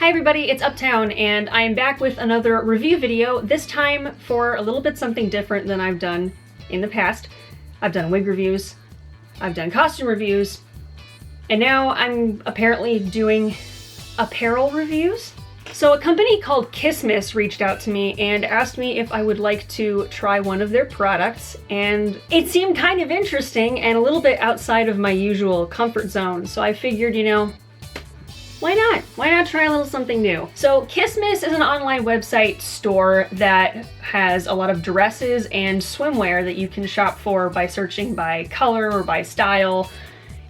Hi everybody, it's Uptown and I am back with another review video, this time for a little bit something different than I've done in the past. I've done wig reviews, I've done costume reviews, and now I'm apparently doing apparel reviews. So a company called KissMiss reached out to me and asked me if I would like to try one of their products, and it seemed kind of interesting and a little bit outside of my usual comfort zone, so I figured, you know, why not? Why not try a little something new? So KissMiss is an online website store that has a lot of dresses and swimwear that you can shop for by searching by color or by style.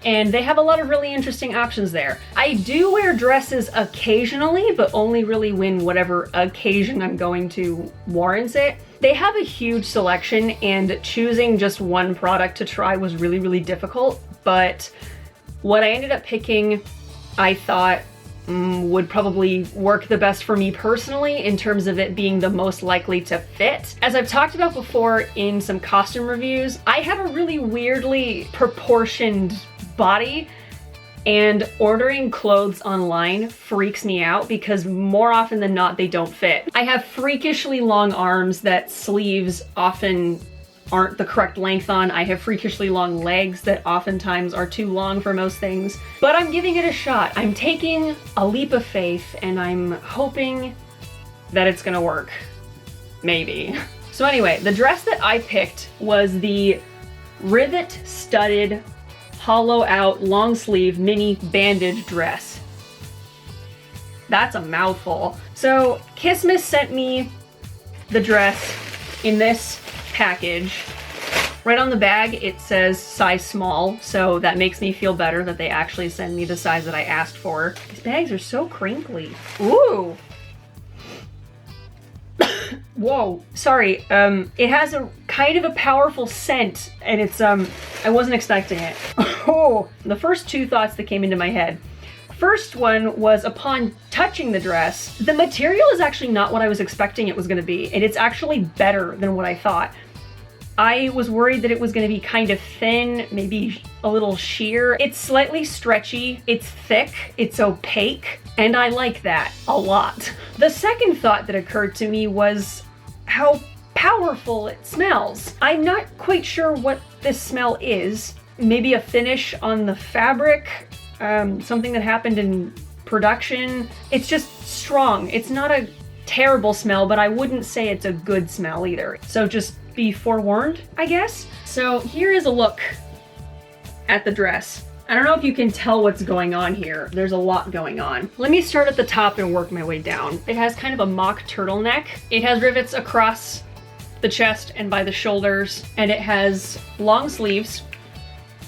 And they have a lot of really interesting options there. I do wear dresses occasionally, but only really when whatever occasion I'm going to warrants it. They have a huge selection, and choosing just one product to try was really, really difficult. But what I ended up picking, I thought would probably work the best for me personally in terms of it being the most likely to fit. As I've talked about before in some costume reviews, I have a really weirdly proportioned body, and ordering clothes online freaks me out because more often than not they don't fit. I have freakishly long arms that sleeves often aren't the correct length on. I have freakishly long legs that oftentimes are too long for most things. But I'm giving it a shot. I'm taking a leap of faith and I'm hoping that it's gonna work. Maybe. So anyway, the dress that I picked was the Rivet studded hollow out long sleeve mini bandage dress. That's a mouthful. So KissMiss sent me the dress in this package. Right on the bag it says size small, so that makes me feel better that they actually send me the size that I asked for. These bags are so crinkly. Ooh. Whoa, sorry. It has a kind of a powerful scent, and it's I wasn't expecting it. Oh, the first two thoughts that came into my head. First one was upon touching the dress, the material is actually not what I was expecting it was going to be, and it's actually better than what I thought. I was worried that it was going to be kind of thin, maybe a little sheer. It's slightly stretchy, it's thick, it's opaque, and I like that a lot. The second thought that occurred to me was how powerful it smells. I'm not quite sure what this smell is. Maybe a finish on the fabric, something that happened in production. It's just strong. It's not a terrible smell, but I wouldn't say it's a good smell either. So just be forewarned, I guess. So here is a look at the dress. I don't know if you can tell what's going on here. There's a lot going on. Let me start at the top and work my way down. It has kind of a mock turtleneck. It has rivets across the chest and by the shoulders, and it has long sleeves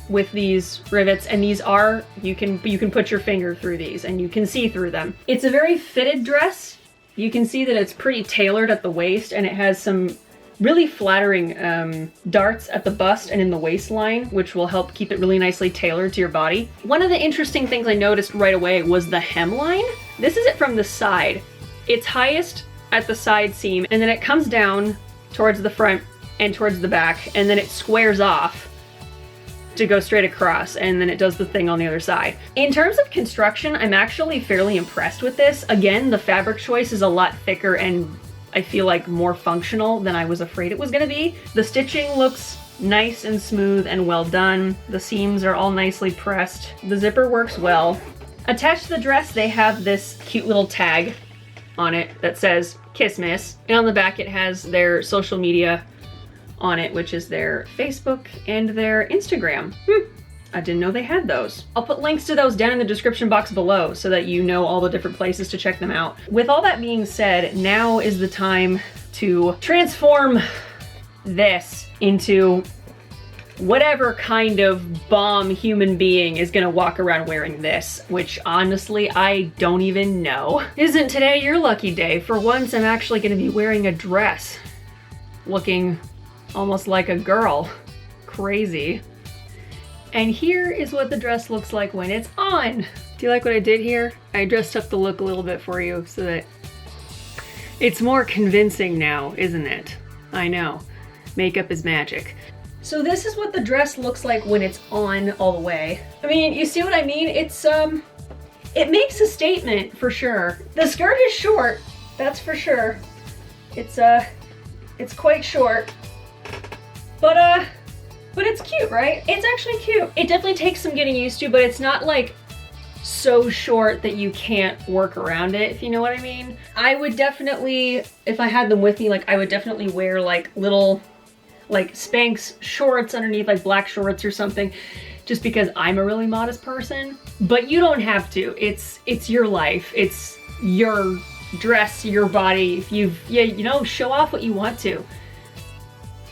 with these rivets, and these are, you can put your finger through these and you can see through them. It's a very fitted dress. You can see that it's pretty tailored at the waist, and it has some really flattering darts at the bust and in the waistline, which will help keep it really nicely tailored to your body. One of the interesting things I noticed right away was the hemline. This is it from the side. It's highest at the side seam, and then it comes down towards the front and towards the back, and then it squares off to go straight across, and then it does the thing on the other side. In terms of construction, I'm actually fairly impressed with this. Again, the fabric choice is a lot thicker and I feel like more functional than I was afraid it was gonna be. The stitching looks nice and smooth and well done. The seams are all nicely pressed. The zipper works well. Attached to the dress, they have this cute little tag on it that says KissMiss, and on the back it has their social media on it, which is their Facebook and their Instagram. I didn't know they had those. I'll put links to those down in the description box below so that you know all the different places to check them out. With all that being said, now is the time to transform this into whatever kind of bomb human being is gonna walk around wearing this, which honestly, I don't even know. Isn't today your lucky day? For once, I'm actually gonna be wearing a dress, looking almost like a girl. Crazy. And here is what the dress looks like when it's on. Do you like what I did here? I dressed up the look a little bit for you so that it's more convincing now, isn't it? I know. Makeup is magic. So this is what the dress looks like when it's on all the way. I mean, you see what I mean? It's It makes a statement for sure. The skirt is short, that's for sure. It's quite short. But it's cute, right? It's actually cute. It definitely takes some getting used to, but it's not like so short that you can't work around it, if you know what I mean. I would definitely, if I had them with me, like I would definitely wear like little like Spanx shorts underneath, like black shorts or something, just because I'm a really modest person. But you don't have to. It's your life. It's your dress, your body. If you know, show off what you want to,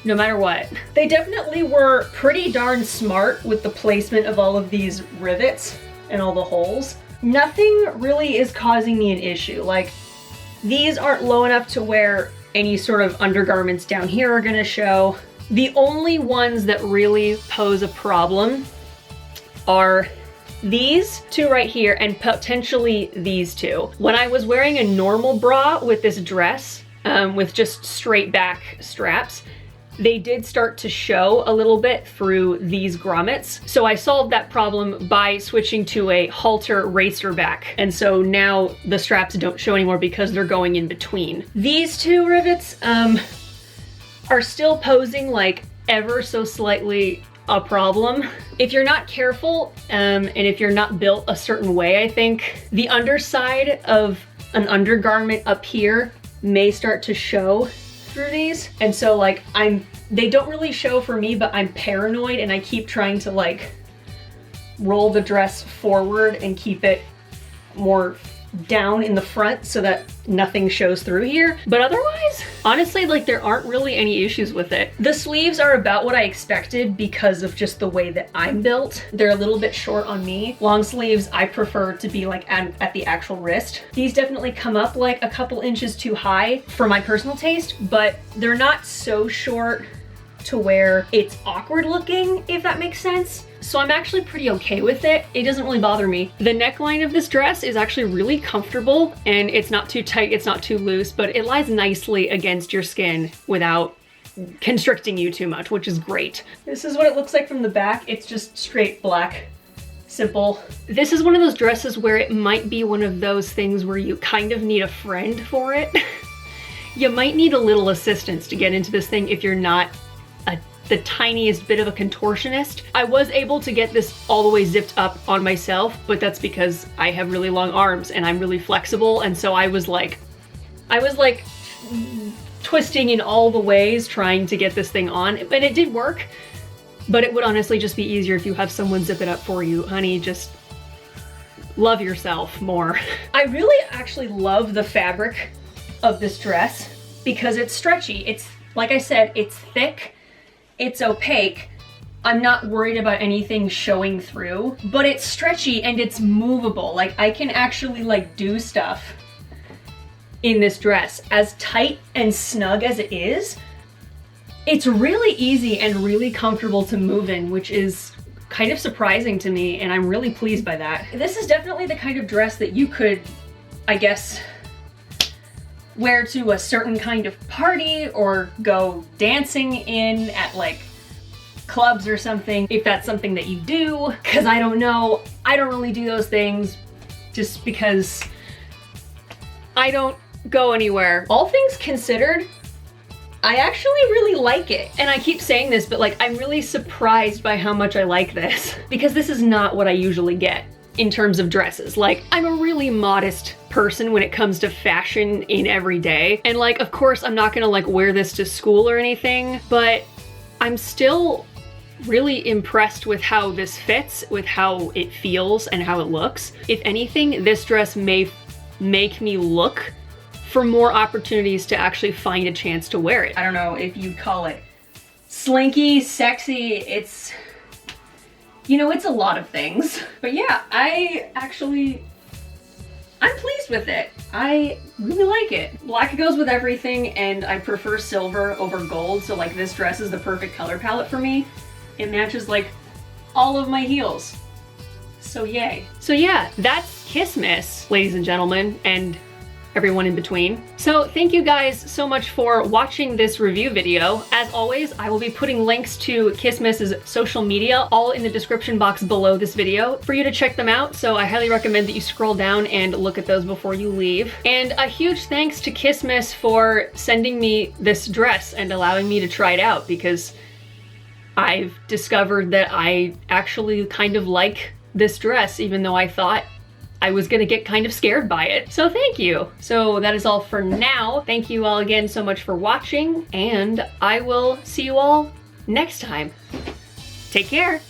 no matter what. They definitely were pretty darn smart with the placement of all of these rivets and all the holes. Nothing really is causing me an issue. Like, these aren't low enough to where any sort of undergarments down here are gonna show. The only ones that really pose a problem are these two right here and potentially these two. When I was wearing a normal bra with this dress, with just straight back straps, they did start to show a little bit through these grommets. So I solved that problem by switching to a halter racer back. And so now the straps don't show anymore because they're going in between. These two rivets are still posing like ever so slightly a problem. If you're not careful, and if you're not built a certain way, I think, the underside of an undergarment up here may start to show through these. And so like they don't really show for me, but I'm paranoid and I keep trying to like roll the dress forward and keep it more down in the front so that nothing shows through here. But otherwise, honestly, like there aren't really any issues with it. The sleeves are about what I expected because of just the way that I'm built. They're a little bit short on me. Long sleeves, I prefer to be like at the actual wrist. These definitely come up like a couple inches too high for my personal taste, but they're not so short to where it's awkward looking, if that makes sense. So I'm actually pretty okay with it. It doesn't really bother me. The neckline of this dress is actually really comfortable and it's not too tight, it's not too loose, but it lies nicely against your skin without constricting you too much, which is great. This is what it looks like from the back. It's just straight black, simple. This is one of those dresses where it might be one of those things where you kind of need a friend for it. You might need a little assistance to get into this thing if you're not the tiniest bit of a contortionist. I was able to get this all the way zipped up on myself, but that's because I have really long arms and I'm really flexible, and so I was like twisting in all the ways trying to get this thing on, but it did work. But it would honestly just be easier if you have someone zip it up for you. Honey, just love yourself more. I really actually love the fabric of this dress because it's stretchy. It's, like I said, it's thick. It's opaque. I'm not worried about anything showing through, but it's stretchy and it's movable. Like I can actually like do stuff in this dress. As tight and snug as it is, it's really easy and really comfortable to move in, which is kind of surprising to me, and I'm really pleased by that. This is definitely the kind of dress that you could, I guess, wear to a certain kind of party or go dancing in at like clubs or something, if that's something that you do, because I don't know. I don't really do those things just because I don't go anywhere. All things considered, I actually really like it. And I keep saying this, but like I'm really surprised by how much I like this because this is not what I usually get in terms of dresses. Like, I'm a really modest person when it comes to fashion in every day. And like, of course, I'm not gonna like wear this to school or anything, but I'm still really impressed with how this fits, with how it feels and how it looks. If anything, this dress may make me look for more opportunities to actually find a chance to wear it. I don't know if you'd call it slinky, sexy, it's, you know, it's a lot of things. But yeah, I'm pleased with it. I really like it. Black goes with everything, and I prefer silver over gold, so like this dress is the perfect color palette for me. It matches like all of my heels. So yay. So yeah, that's KissMiss, ladies and gentlemen, and everyone in between. So thank you guys so much for watching this review video. As always, I will be putting links to KissMiss's social media all in the description box below this video for you to check them out, so I highly recommend that you scroll down and look at those before you leave. And a huge thanks to KissMiss for sending me this dress and allowing me to try it out, because I've discovered that I actually kind of like this dress, even though I thought I was gonna get kind of scared by it. So thank you. So that is all for now. Thank you all again so much for watching, and I will see you all next time. Take care.